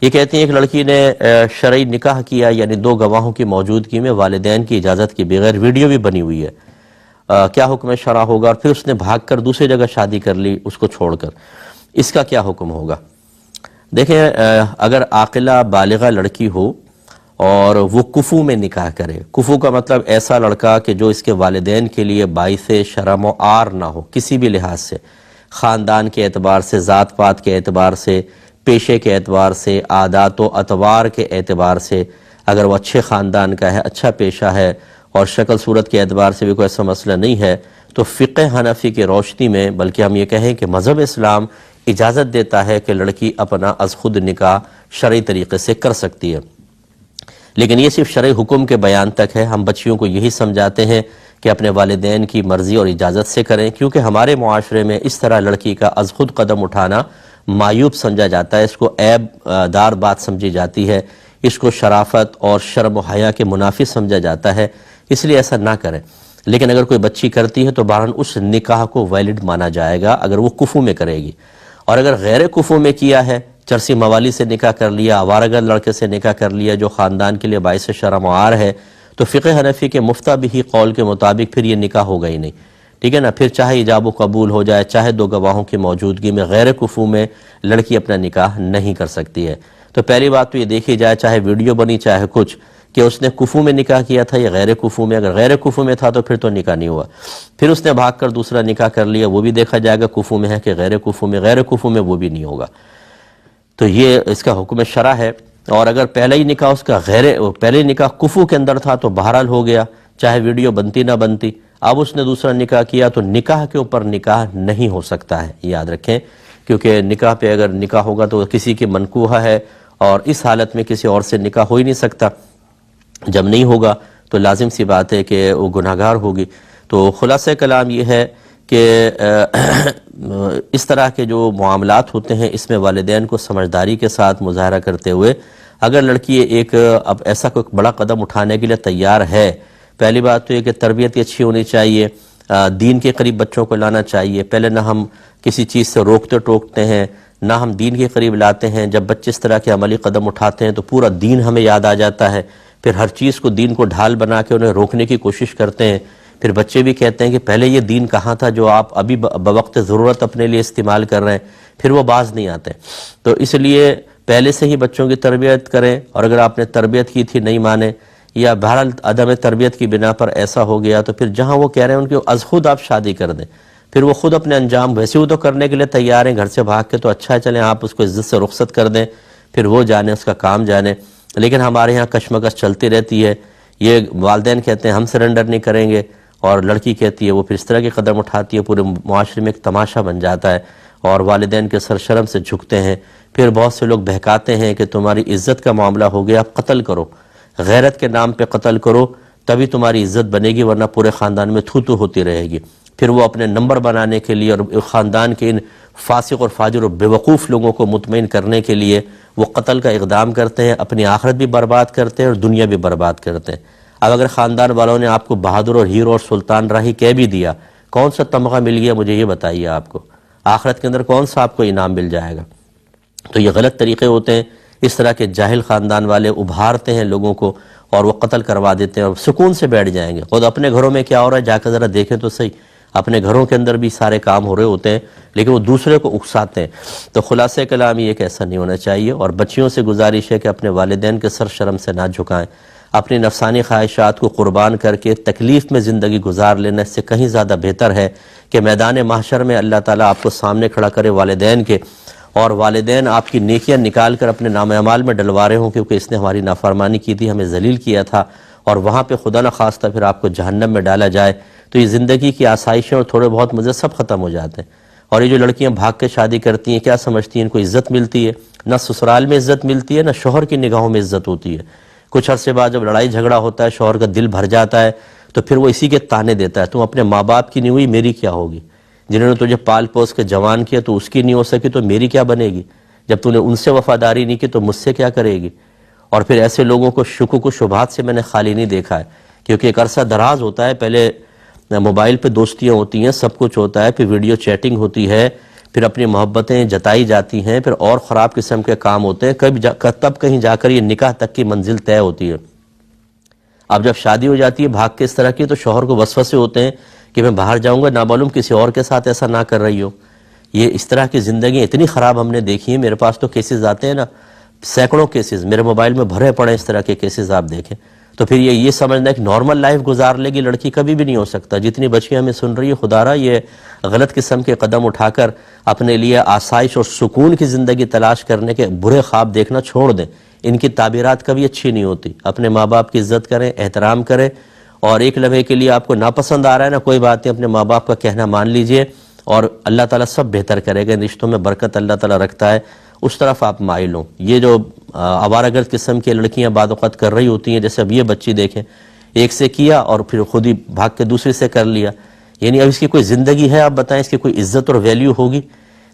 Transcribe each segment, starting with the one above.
یہ کہتی ہیں ایک لڑکی نے شرعی نکاح کیا، یعنی دو گواہوں کی موجودگی میں والدین کی اجازت کے بغیر، ویڈیو بھی بنی ہوئی ہے، کیا حکم شرع ہوگا؟ اور پھر اس نے بھاگ کر دوسری جگہ شادی کر لی اس کو چھوڑ کر، اس کا کیا حکم ہوگا؟ دیکھیں، اگر عاقلہ بالغہ لڑکی ہو اور وہ کفو میں نکاح کرے، کفو کا مطلب ایسا لڑکا کہ جو اس کے والدین کے لیے باعث شرم و عار نہ ہو کسی بھی لحاظ سے، خاندان کے اعتبار سے، ذات پات کے اعتبار سے، پیشے کے اعتبار سے، عادات و اطوار کے اعتبار سے، اگر وہ اچھے خاندان کا ہے، اچھا پیشہ ہے اور شکل صورت کے اعتبار سے بھی کوئی ایسا مسئلہ نہیں ہے، تو فقہ حنفی کی روشنی میں، بلکہ ہم یہ کہیں کہ مذہب اسلام اجازت دیتا ہے کہ لڑکی اپنا از خود نکاح شرعی طریقے سے کر سکتی ہے۔ لیکن یہ صرف شرعی حکم کے بیان تک ہے۔ ہم بچیوں کو یہی سمجھاتے ہیں کہ اپنے والدین کی مرضی اور اجازت سے کریں، کیونکہ ہمارے معاشرے میں اس طرح لڑکی کا از خود قدم اٹھانا معیوب سمجھا جاتا ہے، اس کو عیب دار بات سمجھی جاتی ہے، اس کو شرافت اور شرم و حیا کے منافی سمجھا جاتا ہے، اس لیے ایسا نہ کریں۔ لیکن اگر کوئی بچی کرتی ہے تو بہرحال اس نکاح کو ویلڈ مانا جائے گا اگر وہ کفو میں کرے گی، اور اگر غیر کفو میں کیا ہے، چرسی موالی سے نکاح کر لیا، آوارگر لڑکے سے نکاح کر لیا جو خاندان کے لیے باعث شرم و عار ہے، تو فقہ حنفی کے مفتبی قول کے مطابق پھر یہ نکاح ہوگا ہی نہیں، ٹھیک ہے نا؟ پھر چاہے ایجاب و قبول ہو جائے، چاہے دو گواہوں کی موجودگی میں، غیر کفو میں لڑکی اپنا نکاح نہیں کر سکتی ہے۔ تو پہلی بات تو یہ دیکھی جائے، چاہے ویڈیو بنی چاہے کچھ، کہ اس نے کفو میں نکاح کیا تھا یا غیر کفو میں۔ اگر غیر کفو میں تھا تو پھر تو نکاح نہیں ہوا، پھر اس نے بھاگ کر دوسرا نکاح کر لیا، وہ بھی دیکھا جائے گا کفو میں ہے کہ غیر کفو میں، غیر کفو میں وہ بھی نہیں ہوگا۔ تو یہ اس کا حکم شرع ہے۔ اور اگر پہلا ہی نکاح اس کا پہلے نکاح کفو کے اندر تھا تو بہرحال ہو گیا، چاہے ویڈیو بنتی نہ بنتی۔ اب اس نے دوسرا نکاح کیا تو نکاح کے اوپر نکاح نہیں ہو سکتا ہے، یاد رکھیں، کیونکہ نکاح پہ اگر نکاح ہوگا تو کسی کی منکوحہ ہے، اور اس حالت میں کسی اور سے نکاح ہو ہی نہیں سکتا۔ جب نہیں ہوگا تو لازم سی بات ہے کہ وہ گناہگار ہوگی۔ تو خلاصہ کلام یہ ہے کہ اس طرح کے جو معاملات ہوتے ہیں اس میں والدین کو سمجھداری کے ساتھ مظاہرہ کرتے ہوئے، اگر لڑکی اب ایسا کوئی بڑا قدم اٹھانے کے لیے تیار ہے، پہلی بات تو یہ کہ تربیت اچھی ہونی چاہیے، دین کے قریب بچوں کو لانا چاہیے۔ پہلے نہ ہم کسی چیز سے روکتے ٹوکتے ہیں، نہ ہم دین کے قریب لاتے ہیں۔ جب بچے اس طرح کے عملی قدم اٹھاتے ہیں تو پورا دین ہمیں یاد آ جاتا ہے، پھر ہر چیز کو دین کو ڈھال بنا کے انہیں روکنے کی کوشش کرتے ہیں۔ پھر بچے بھی کہتے ہیں کہ پہلے یہ دین کہاں تھا جو آپ ابھی بوقت ضرورت اپنے لیے استعمال کر رہے ہیں، پھر وہ باز نہیں آتے۔ تو اس لیے پہلے سے ہی بچوں کی تربیت کریں، اور اگر آپ نے تربیت کی تھی نہیں مانے، یا بہرحال عدم تربیت کی بنا پر ایسا ہو گیا، تو پھر جہاں وہ کہہ رہے ہیں ان کی از خود آپ شادی کر دیں، پھر وہ خود اپنے انجام ویسے وہ تو کرنے کے لیے تیار ہیں، گھر سے بھاگ کے تو اچھا ہے، چلیں آپ اس کو عزت سے رخصت کر دیں، پھر وہ جانے اس کا کام جانے۔ لیکن ہمارے ہاں کشمکش چلتی رہتی ہے، یہ والدین کہتے ہیں ہم سرنڈر نہیں کریں گے، اور لڑکی کہتی ہے وہ پھر اس طرح کے قدم اٹھاتی ہے، پورے معاشرے میں ایک تماشا بن جاتا ہے، اور والدین کے سر شرم سے جھکتے ہیں۔ پھر بہت سے لوگ بہکاتے ہیں کہ تمہاری عزت کا معاملہ ہو گیا، اب قتل کرو، غیرت کے نام پہ قتل کرو، تبھی تمہاری عزت بنے گی، ورنہ پورے خاندان میں تھو ہوتی رہے گی۔ پھر وہ اپنے نمبر بنانے کے لیے اور خاندان کے ان فاسق اور فاجر اور بیوقوف لوگوں کو مطمئن کرنے کے لیے وہ قتل کا اقدام کرتے ہیں، اپنی آخرت بھی برباد کرتے ہیں اور دنیا بھی برباد کرتے ہیں۔ اب اگر خاندان والوں نے آپ کو بہادر اور ہیرو اور سلطان راہی کہہ بھی دیا، کون سا تمغہ مل گیا مجھے یہ بتائیے، آپ کو آخرت کے اندر کون سا آپ کو انعام مل جائے گا؟ تو یہ غلط طریقے ہوتے ہیں، اس طرح کے جاہل خاندان والے ابھارتے ہیں لوگوں کو اور وہ قتل کروا دیتے ہیں، اور سکون سے بیٹھ جائیں گے۔ خود اپنے گھروں میں کیا ہو رہا ہے جا کر ذرا دیکھیں تو صحیح، اپنے گھروں کے اندر بھی سارے کام ہو رہے ہوتے ہیں، لیکن وہ دوسرے کو اکساتے ہیں۔ تو خلاصہ کلام یہ کہ ایسا نہیں ہونا چاہیے، اور بچیوں سے گزارش ہے کہ اپنے والدین کے سر شرم سے نہ جھکائیں، اپنی نفسانی خواہشات کو قربان کر کے تکلیف میں زندگی گزار لینا اس سے کہیں زیادہ بہتر ہے کہ میدان محشر میں اللہ تعالیٰ آپ کو سامنے کھڑا کرے والدین کے، اور والدین آپ کی نیکیاں نکال کر اپنے نام اعمال میں ڈلوا رہے ہوں کیونکہ اس نے ہماری نافرمانی کی تھی، ہمیں ذلیل کیا تھا، اور وہاں پہ خدا نخواستہ پھر آپ کو جہنم میں ڈالا جائے، تو یہ زندگی کی آسائشیں اور تھوڑے بہت مزے سب ختم ہو جاتے ہیں۔ اور یہ جو لڑکیاں بھاگ کے شادی کرتی ہیں، کیا سمجھتی ہیں ان کو عزت ملتی ہے؟ نہ سسرال میں عزت ملتی ہے، نہ شوہر کی نگاہوں میں عزت ہوتی ہے۔ کچھ عرصے بعد جب لڑائی جھگڑا ہوتا ہے، شوہر کا دل بھر جاتا ہے، تو پھر وہ اسی کے تانے دیتا ہے، تم اپنے ماں باپ کی نہیں ہوئی میری کیا ہوگی؟ جنہوں نے تجھے پال پوس کے جوان کیا تو اس کی نہیں ہو سکی تو میری کیا بنے گی؟ جب تو نے ان سے وفاداری نہیں کی تو مجھ سے کیا کرے گی؟ اور پھر ایسے لوگوں کو شکوک و شبہات سے میں نے خالی نہیں دیکھا ہے، کیونکہ ایک عرصہ دراز ہوتا ہے، پہلے موبائل پہ دوستیاں ہوتی ہیں، سب کچھ ہوتا ہے، پھر ویڈیو چیٹنگ ہوتی ہے، پھر اپنی محبتیں جتائی جاتی ہیں، پھر اور خراب قسم کے کام ہوتے ہیں، تب کہیں جا کر یہ نکاح تک کی منزل طے ہوتی ہے۔ اب جب شادی ہو جاتی ہے بھاگ کے اس طرح کی، تو شوہر کو وسوسے ہوتے ہیں کہ میں باہر جاؤں گا، نامعلوم کسی اور کے ساتھ ایسا نہ کر رہی ہو۔ یہ اس طرح کی زندگی اتنی خراب ہم نے دیکھی ہیں، میرے پاس تو کیسز آتے ہیں نا، سینکڑوں کیسز میرے موبائل میں بھرے پڑے اس طرح کے کیسز آپ دیکھیں۔ تو پھر یہ سمجھنا ہے کہ نارمل لائف گزار لے گی لڑکی، کبھی بھی نہیں ہو سکتا۔ جتنی بچیاں ہمیں سن رہی ہے، خدا را یہ غلط قسم کے قدم اٹھا کر اپنے لیے آسائش اور سکون کی زندگی تلاش کرنے کے برے خواب دیکھنا چھوڑ دیں۔ ان کی تعبیرات کبھی اچھی نہیں ہوتی۔ اپنے ماں باپ کی عزت کریں، احترام کریں، اور ایک لمحے کے لیے آپ کو ناپسند آ رہا ہے نا، کوئی بات نہیں، اپنے ماں باپ کا کہنا مان لیجئے، اور اللہ تعالیٰ سب بہتر کرے گا۔ رشتوں میں برکت اللہ تعالیٰ رکھتا ہے، اس طرف آپ مائل ہوں۔ یہ جو آوارہ گرد قسم کی لڑکیاں بعض اوقات کر رہی ہوتی ہیں، جیسے اب یہ بچی دیکھیں، ایک سے کیا اور پھر خود ہی بھاگ کے دوسرے سے کر لیا، یعنی اب اس کی کوئی زندگی ہے؟ آپ بتائیں، اس کی کوئی عزت اور ویلیو ہوگی؟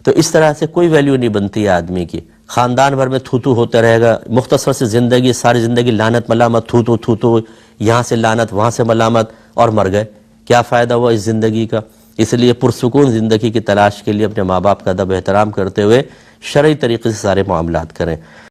تو اس طرح سے کوئی ویلیو نہیں بنتی ہے آدمی کی، خاندان بھر میں تھو ہوتا رہے گا، مختصر سے زندگی، ساری زندگی لعنت ملامت، تھو، یہاں سے لعنت وہاں سے ملامت، اور مر گئے۔ کیا فائدہ ہوا اس زندگی کا؟ اس لیے پرسکون زندگی کی تلاش کے لیے اپنے ماں باپ کا ادب احترام کرتے ہوئے شرعی طریقے سے سارے معاملات کریں۔